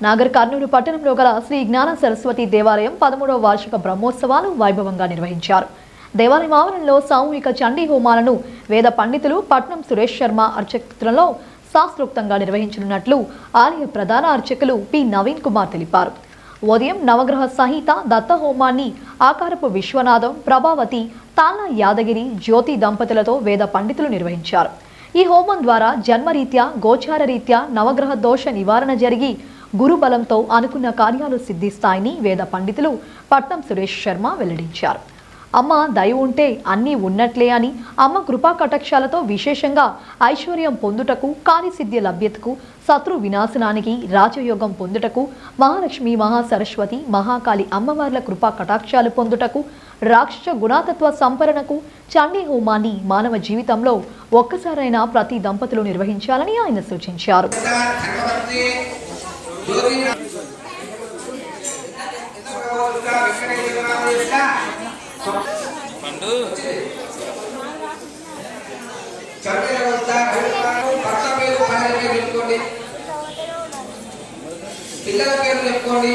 నాగర్ కర్నూలు పట్టణంలో గల శ్రీ జ్ఞాన సరస్వతి దేవాలయం 13వ వార్షిక బ్రహ్మోత్సవాలు వైభవంగా నిర్వహించారు. దేవాలయం ఆవరణలో సామూహిక చండీ హోమాలను వేద పండితులు పట్నం సురేష్ శర్మ అర్చకత్వంలో శాస్త్రోక్తంగా నిర్వహించనున్నట్లు ఆలయ ప్రధాన అర్చకులు పి నవీన్ కుమార్ తెలిపారు. ఉదయం నవగ్రహ సహిత దత్త హోమాన్ని ఆకారపు విశ్వనాథం, ప్రభావతి, తాళ్ళ యాదగిరి, జ్యోతి దంపతులతో వేద పండితులు నిర్వహించారు. ఈ హోమం ద్వారా జన్మరీత్యా, గోచార రీత్యా నవగ్రహ దోష నివారణ జరిగి గురుబలంతో అనుకున్న కార్యాలు సిద్ధిస్తాయని వేద పండితులు పట్నం సురేష్ శర్మ వెల్లడించారు. అమ్మ దయ ఉంటే అన్నీ ఉన్నట్లే అని, అమ్మ కృపా కటాక్షాలతో విశేషంగా ఐశ్వర్యం పొందుటకు, కార్యసిద్ధి లభ్యతకు, శత్రు వినాశనానికి, రాజయోగం పొందుటకు, మహాలక్ష్మి, మహాసరస్వతి, మహాకాళి అమ్మవార్ల కృపా కటాక్షాలు పొందుటకు, రాక్షస గుణాతత్వ సంపరణకు చండీ హోమాన్ని మానవ జీవితంలో ఒక్కసారైనా ప్రతి దంపతులు నిర్వహించాలని ఆయన సూచించారు. పిల్లల పేరు చెప్పుకోండి.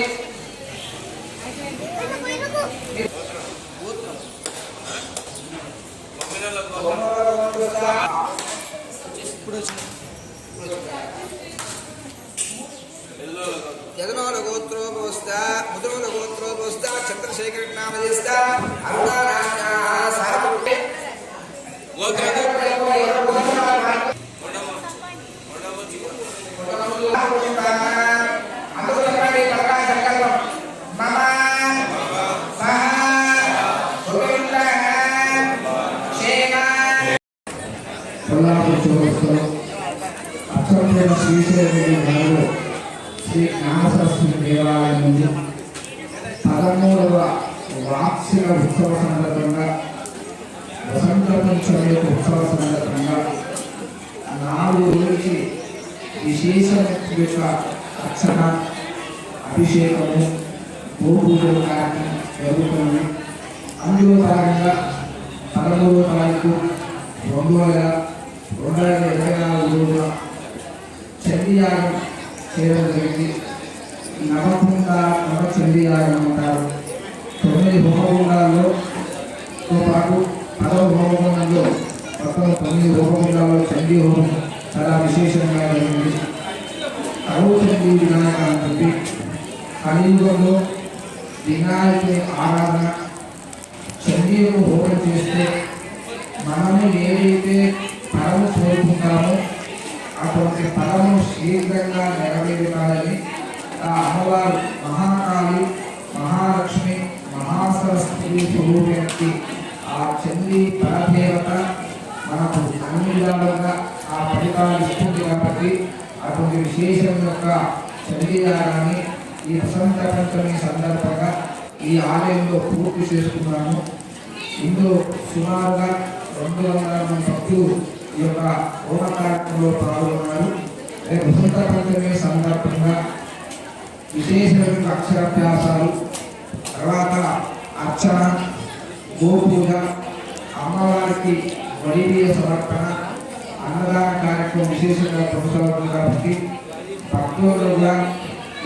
యజమాన గోత్రోపవస్థ, ముద్రోల గోత్రోపవస్థ, చంద్రశేఖర నామదేశ అరుణారాజ్ఞా సారపుట్టే శ్రీ జ్ఞాన సరస్వతి దేవాలయం నుండి 13వ వార్షిక ఉత్సవ సందర్భంగా, వసంత పంచమి ఉత్సవ సందర్భంగా 4 రోజులకి విశేష అర్చన, అభిషేకము, గోపూజల కార్యక్రమం జరుగుతుంది. అందులో భాగంగా 13వ తారీఖు 2024 రోజున చండీయాగం చేయడం జరిగింది. నవకుండ చండీయాగం అంటారు. 9 హోమగుండాల్లో పాటు 10వ హోమగుండంలో మొత్తం 9 హోమగుండాల్లో చండీ హోమం చాలా విశేషంగా జరిగింది. చండీ వినాయక అని చెప్పి కలియుగంలో వినాయకుని ఆరాధన, చండీయుడు హోమం చేస్తే మనము ఏదైతే పరము కోరుకుంటామో అటువంటి పరము శీఘ్రంగా నెరవేరుతారని ఆ అమ్మవారు మహాకాళి, మహాలక్ష్మి, మహాసరస్వతి స్వరూపానికి ఆ చండీ పరదేవత మనకు అన్ని విధాలుగా ఆ ఫలితాలు ఇస్తుంది. కాబట్టి అటువంటి విశేషం యొక్క చండీయాగాన్ని ఈ వసంత పంచమి సందర్భంగా ఈ ఆలయంలో పూర్తి చేసుకున్నాము. ఇందులో సుమారుగా 200 మంది భక్తులు ఈ యొక్క హోమ కార్యక్రమంలో పాల్గొన్నారు. వసంత పంచమి సందర్భంగా విశేషమైన అక్షరాభ్యాసాలు, తర్వాత అర్చన, గోపూజ, అమ్మవారికి వైద్య సమర్పణ, అన్నదాన కార్యక్రమం విశేషంగా కొనసాగుతుంది. కాబట్టి భక్తులుగా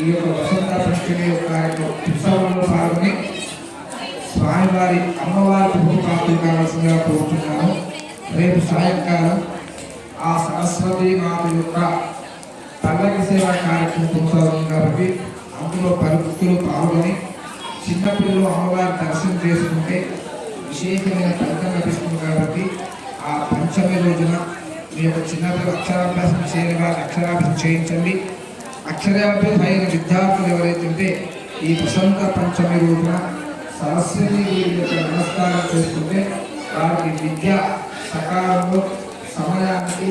ఈ యొక్క వసంత పంచమి కార్యక్రమం ఉత్సవంలో పాల్గొని స్వామివారి అమ్మవారి ఉపపాత్ర కావాల్సిందిగా కోరుతున్నాను. రేపు సాయంకాలం ఆ సరస్వతి మాత యొక్క పల్లకి సేవా కార్యక్రమం కొనసాగుతుంది. కాబట్టి అందులో 10 భక్తులు పాల్గొని చిన్నపిల్లలు అమ్మవారి దర్శనం చేసుకుంటే విశేషమైన ఫలితం లభిస్తుంది. కాబట్టి ఆ పంచమి రోజున మీ యొక్క చిన్నపిల్లలు అక్షరాభ్యాసం చేయని వారిని అక్షరాభ్యాసం చేయించండి. అక్షరాభ్యాసం అయిన విద్యార్థులు ఎవరైతే ఉంటే ఈ వసంత పంచమి రోజున సరస్వతి యొక్క నమస్కారం చేసుకుంటే వారికి విద్య సకాలంలో సమయానికి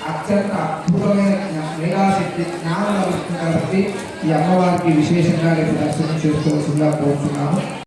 అత్యంత అద్భుతమైన మేధాశక్తి జ్ఞానం లభిస్తుంది. కాబట్టి ఈ అమ్మవారికి విశేషంగా రేపు దర్శనం చేసుకోవాల్సిందిగా కోరుతున్నాము.